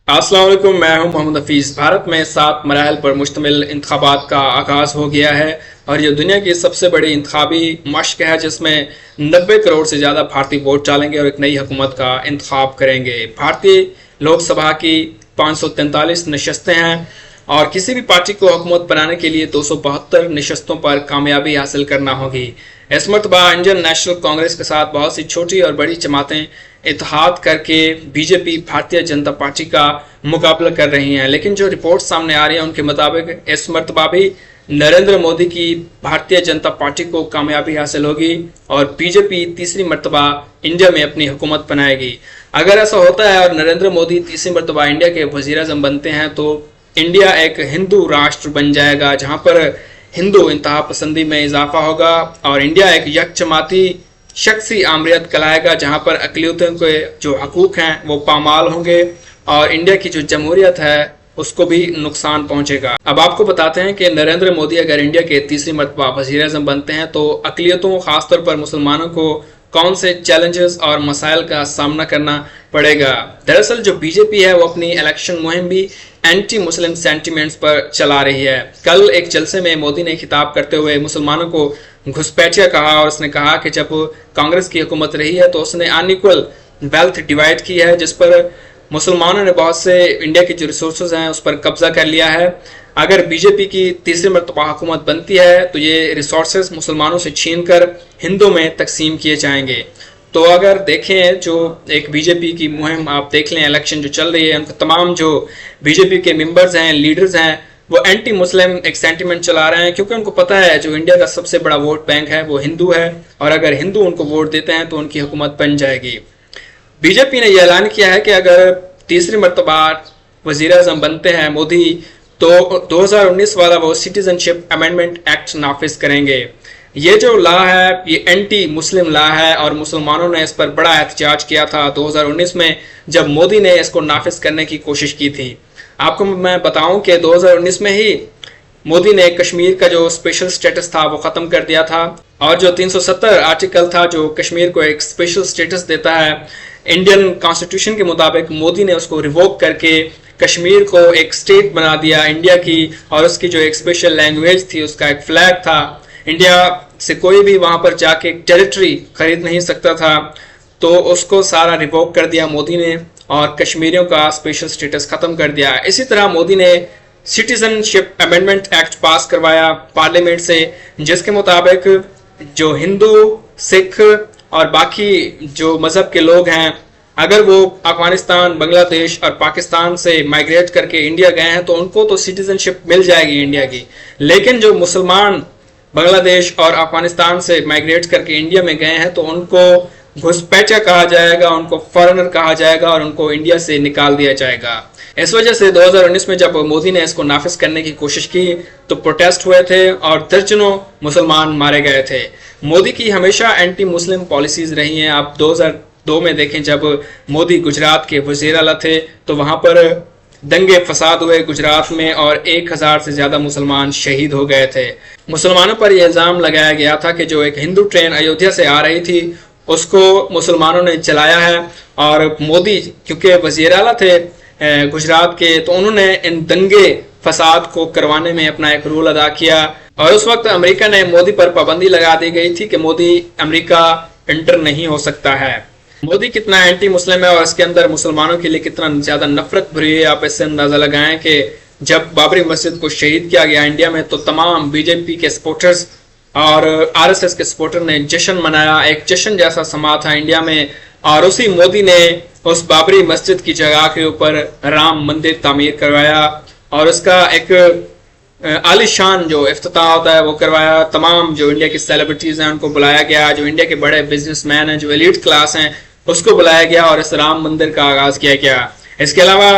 अस्सलाम वालेकुम, मैं हूं मोहम्मद हफीज। भारत में 7 मराहल पर मुश्तमिल इंतखाबात का आगाज हो गया है और ये दुनिया की सबसे बड़ी इंतखाबी मशक है जिसमें 90 करोड़ से ज़्यादा भारतीय वोट डालेंगे और एक नई हुकूमत का इंतखाब करेंगे। भारतीय लोकसभा की 543 नशस्तें हैं और किसी भी पार्टी को हुकूमत बनाने के लिए 272 नशस्तों पर कामयाबी हासिल करना होगी। इस मरतबा इंडियन नेशनल कांग्रेस के साथ बहुत सी छोटी और बड़ी जमातें इत्तेहाद करके बीजेपी भारतीय जनता पार्टी का मुकाबला कर रही हैं, लेकिन जो रिपोर्ट सामने आ रही है उनके मुताबिक इस मरतबा भी नरेंद्र मोदी की भारतीय जनता पार्टी को कामयाबी हासिल होगी और बीजेपी तीसरी मरतबा इंडिया में अपनी हुकूमत बनाएगी। अगर ऐसा होता है और नरेंद्र मोदी तीसरी मरतबा इंडिया के वज़ीर-ए-आज़म बनते हैं तो इंडिया एक हिंदू राष्ट्र बन जाएगा जहां पर हिंदू इंतहा पसंदी में इजाफा होगा और इंडिया एक यकजमाती शख्सी आमरीत कहलाएगा जहां पर अक़लियतों के जो हकूक़ हैं वो पामाल होंगे और इंडिया की जो जमहूरियत है उसको भी नुकसान पहुंचेगा। अब आपको बताते हैं कि नरेंद्र मोदी अगर इंडिया के तीसरी मरतबा वज़ीर-ए-आज़म बनते हैं तो अक़लियतों खासतौर पर मुसलमानों को कौन से चैलेंजेस और मसाइल का सामना करना पड़ेगा। दरअसल जो बीजेपी है वो अपनी इलेक्शन मुहिम भी एंटी मुस्लिम सेंटिमेंट्स पर चला रही है। कल एक जलसे में मोदी ने खिताब करते हुए मुसलमानों को घुसपैठिया कहा और उसने कहा कि जब कांग्रेस की हुकूमत रही है तो उसने अनइक्वल वेल्थ डिवाइड की है जिस पर मुसलमानों ने बहुत से इंडिया के जो रिसोर्सेज हैं उस पर कब्जा कर लिया है। अगर बीजेपी की तीसरी मरतबा हुकूमत बनती है तो ये रिसोर्सेज मुसलमानों से छीन कर हिंदू में तकसीम किए जाएंगे। तो अगर देखें जो एक बीजेपी की मुहिम आप देख लें, इलेक्शन जो चल रही है उनके तमाम जो बीजेपी के मेंबर्स हैं, लीडर्स हैं, वो एंटी मुस्लिम एक सेंटिमेंट चला रहे हैं क्योंकि उनको पता है जो इंडिया का सबसे बड़ा वोट बैंक है वो हिंदू है और अगर हिंदू उनको वोट देते हैं तो उनकी हुकूमत बन जाएगी। बीजेपी ने यह ऐलान किया है कि अगर तीसरी मरतबा वज़ीर-ए-आज़म बनते हैं मोदी तो 2019 वाला वो सिटीजनशिप अमेंडमेंट एक्ट नाफिज करेंगे। ये जो लॉ है ये एंटी मुस्लिम लॉ है और मुसलमानों ने इस पर बड़ा एहतजाज किया था 2019 में जब मोदी ने इसको नाफिज करने की कोशिश की थी। आपको मैं बताऊं कि 2019 में ही मोदी ने कश्मीर का जो स्पेशल स्टेटस था वो ख़त्म कर दिया था और जो 370 आर्टिकल था जो कश्मीर को एक स्पेशल स्टेटस देता है इंडियन कॉन्स्टिट्यूशन के मुताबिक, मोदी ने उसको रिवोक करके कश्मीर को एक स्टेट बना दिया इंडिया की और उसकी जो एक स्पेशल लैंग्वेज थी उसका एक फ्लैग था। इंडिया से कोई भी वहां पर जाके टेरिटरी खरीद नहीं सकता था तो उसको सारा रिवोक कर दिया मोदी ने और कश्मीरियों का स्पेशल स्टेटस खत्म कर दिया। इसी तरह मोदी ने सिटीजनशिप अमेंडमेंट एक्ट पास करवाया पार्लियामेंट से जिसके मुताबिक जो हिंदू, सिख और बाकी जो मजहब के लोग हैं अगर वो अफगानिस्तान, बांग्लादेश और पाकिस्तान से माइग्रेट करके इंडिया गए हैं तो उनको तो सिटीजनशिप मिल जाएगी इंडिया की, लेकिन जो मुसलमान बांग्लादेश और अफगानिस्तान से माइग्रेट करके इंडिया में गए हैं तो उनको घुसपैठिया कहा जाएगा, उनको फॉरेनर कहा जाएगा और उनको इंडिया से निकाल दिया जाएगा। इस वजह से 2019 में जब मोदी ने इसको नाफिज करने की कोशिश की तो प्रोटेस्ट हुए थे और दर्जनों मुसलमान मारे गए थे। मोदी की हमेशा एंटी मुस्लिम पॉलिसीज रही हैं। आप 2002 में देखें जब मोदी गुजरात के वज़ीर आला थे तो वहां पर दंगे फसाद हुए गुजरात में और 1000 से ज्यादा मुसलमान शहीद हो गए थे। मुसलमानों पर यह इल्जाम लगाया गया था कि जो एक हिंदू ट्रेन अयोध्या से आ रही थी उसको मुसलमानों ने जलाया है और मोदी क्योंकि वज़ीर आला थे गुजरात के तो उन्होंने इन दंगे फसाद को करवाने में अपना एक रोल अदा किया और उस वक्त अमेरिका ने मोदी पर पाबंदी लगा दी गई थी कि मोदी अमेरिका एंटर नहीं हो सकता है। मोदी कितना एंटी मुस्लिम है और इसके अंदर मुसलमानों के लिए कितना ज्यादा नफरत भरी है आप इससे अंदाजा लगाएं कि जब बाबरी मस्जिद को शहीद किया गया इंडिया में तो तमाम बीजेपी के सपोर्टर्स और आरएसएस के सपोर्टर ने जश्न मनाया, एक जश्न जैसा समा था इंडिया में और उसी मोदी ने उस बाबरी मस्जिद की जगह के ऊपर राम मंदिर तामीर करवाया और उसका एक आलिशान जो इफ्तिताह होता है वो करवाया। तमाम जो इंडिया की सेलिब्रिटीज हैं उनको बुलाया गया, जो इंडिया के बड़े बिजनेसमैन हैं, जो एलीट क्लास हैं उसको बुलाया गया और इस राम मंदिर का आगाज किया गया। इसके अलावा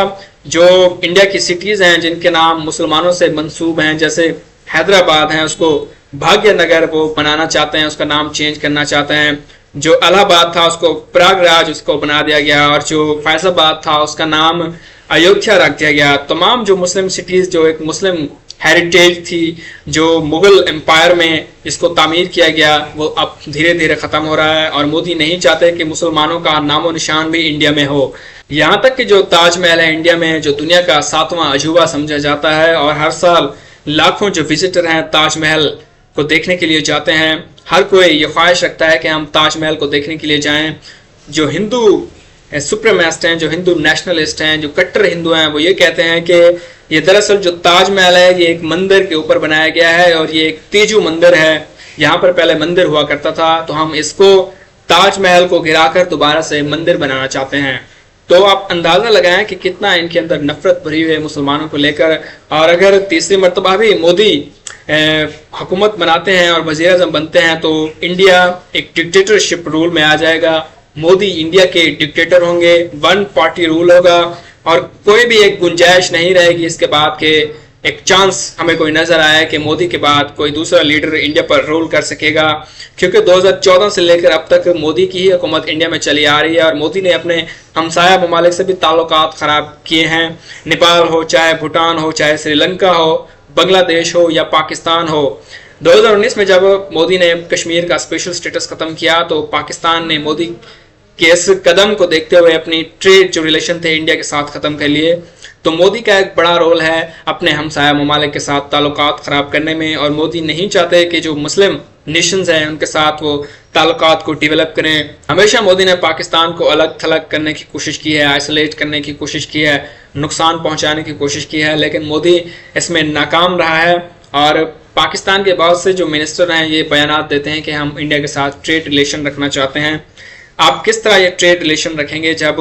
जो इंडिया की सिटीज हैं जिनके नाम मुसलमानों से मंसूब हैं जैसे हैदराबाद है उसको भाग्य नगर वो बनाना चाहते हैं, उसका नाम चेंज करना चाहते हैं। जो इलाहाबाद था उसको प्रयागराज उसको बना दिया गया और जो फैसलाबाद था उसका नाम अयोध्या रख दिया गया। तमाम जो मुस्लिम सिटीज जो एक मुस्लिम हेरिटेज थी जो मुगल एम्पायर में इसको तामीर किया गया, वो अब धीरे धीरे ख़त्म हो रहा है और मोदी नहीं चाहते कि मुसलमानों का नामो निशान भी इंडिया में हो। यहाँ तक कि जो ताजमहल है इंडिया में, जो दुनिया का 7वां अजूबा समझा जाता है और हर साल लाखों जो विजिटर हैं ताजमहल को देखने के लिए जाते हैं, हर कोई ये ख्वाहिश रखता है कि हम ताजमहल को देखने के लिए जाएं। जो हिंदू सुप्रीमेसिस्ट हैं, जो हिंदू नेशनलिस्ट हैं, जो कट्टर हिंदू हैं, वो ये कहते हैं कि ये दरअसल जो ताजमहल है ये एक मंदिर के ऊपर बनाया गया है और ये एक तेजू मंदिर है। यहाँ पर पहले मंदिर हुआ करता था, तो हम इसको ताजमहल को गिराकर दोबारा से मंदिर बनाना चाहते हैं। तो आप अंदाज़ा लगाएं कि कितना इनके अंदर नफरत भरी हुई है मुसलमानों को लेकर। और अगर तीसरी मरतबा भी मोदी हुकूमत बनाते हैं और वज़ीर आज़म बनते हैं तो इंडिया एक डिक्टेटरशिप रूल में आ जाएगा। मोदी इंडिया के डिक्टेटर होंगे, 1 पार्टी रूल होगा और कोई भी एक गुंजाइश नहीं रहेगी इसके बाद के एक चांस हमें कोई नजर आया कि मोदी के बाद कोई दूसरा लीडर इंडिया पर रूल कर सकेगा, क्योंकि 2014 से लेकर अब तक मोदी की ही हुकूमत इंडिया में चली आ रही है और मोदी ने अपने हमसाया ममालिक से भी ताल्लुकात ख़राब किए हैं। नेपाल हो, चाहे भूटान हो, चाहे श्रीलंका हो, बांग्लादेश हो या पाकिस्तान हो। 2019 में जब मोदी ने कश्मीर का स्पेशल स्टेटस ख़त्म किया तो पाकिस्तान ने मोदी के इस कदम को देखते हुए अपनी ट्रेड जो रिलेशन थे इंडिया के साथ ख़त्म कर लिए। तो मोदी का एक बड़ा रोल है अपने हमसाया ममालिक के साथ ताल्लुकात ख़राब करने में और मोदी नहीं चाहते कि जो मुस्लिम नेशंस हैं उनके साथ वो ताल्लुकात को डेवलप करें। हमेशा मोदी ने पाकिस्तान को अलग थलग करने की कोशिश की है, आइसोलेट करने की कोशिश की है, नुकसान पहुंचाने की कोशिश की है, लेकिन मोदी इसमें नाकाम रहा है। और पाकिस्तान के बहुत से जो मिनिस्टर हैं ये बयानात देते हैं कि हम इंडिया के साथ ट्रेड रिलेशन रखना चाहते हैं। आप किस तरह ये ट्रेड रिलेशन रखेंगे जब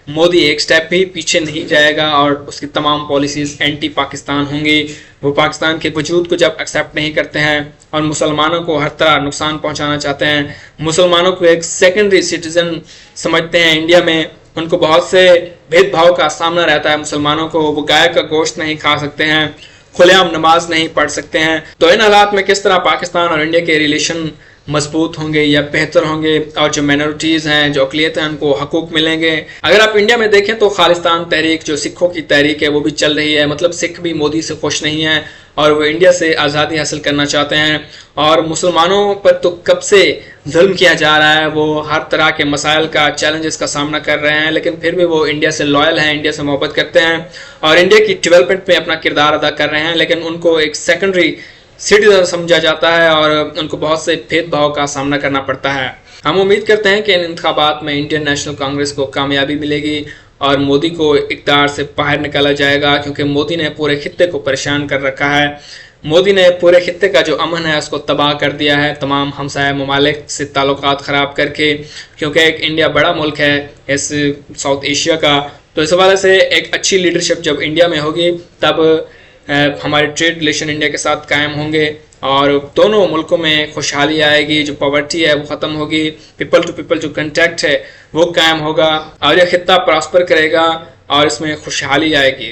मोदी एक स्टेप भी पीछे नहीं जाएगा और उसकी तमाम पॉलिसीज़ एंटी पाकिस्तान होंगी। वो पाकिस्तान के वजूद को जब एक्सेप्ट नहीं करते हैं और मुसलमानों को हर तरह नुकसान पहुंचाना चाहते हैं, मुसलमानों को एक सेकेंडरी सिटीजन समझते हैं इंडिया में, उनको बहुत से भेदभाव का सामना रहता है मुसलमानों को। वो गाय का गोश्त नहीं खा सकते हैं, खुलेआम नमाज नहीं पढ़ सकते हैं। तो इन हालात में किस तरह पाकिस्तान और इंडिया के रिलेशन मजबूत होंगे या बेहतर होंगे और जो माइनॉरिटीज़ हैं, जो अक़लियत हैं, उनको हकूक़ मिलेंगे। अगर आप इंडिया में देखें तो खालिस्तान तहरीक जो सिखों की तहरीक है वो भी चल रही है। मतलब सिख भी मोदी से खुश नहीं हैं और वो इंडिया से आज़ादी हासिल करना चाहते हैं। और मुसलमानों पर तो कब से जुल्म किया जा रहा है, वो हर तरह के मसाइल का, चैलेंजेस का सामना कर रहे हैं, लेकिन फिर भी वो इंडिया से लॉयल हैं, इंडिया से मोहब्बत करते हैं और इंडिया की डेवलपमेंट में अपना किरदार अदा कर रहे हैं। लेकिन उनको एक सेकेंडरी सिटीजन समझा जाता है और उनको बहुत से भेदभाव का सामना करना पड़ता है। हम उम्मीद करते हैं कि इन इंतखाबात में इंडियन नेशनल कांग्रेस को कामयाबी मिलेगी और मोदी को इक़्तिदार से बाहर निकाला जाएगा, क्योंकि मोदी ने पूरे खित्ते को परेशान कर रखा है। मोदी ने पूरे खित्ते का जो अमन है उसको तबाह कर दिया है तमाम हमसाया ममालिक से ताल्लुकात ख़राब करके, क्योंकि एक इंडिया बड़ा मुल्क है इस साउथ एशिया का। तो इस हवाले से एक अच्छी लीडरशिप जब इंडिया में होगी तब हमारे ट्रेड रिलेशन इंडिया के साथ कायम होंगे और दोनों मुल्कों में खुशहाली आएगी। जो पॉवर्टी है वो ख़त्म होगी, पीपल टू पीपल जो कंटेक्ट है वो कायम होगा और यह खित्ता प्रॉस्पर करेगा और इसमें खुशहाली आएगी।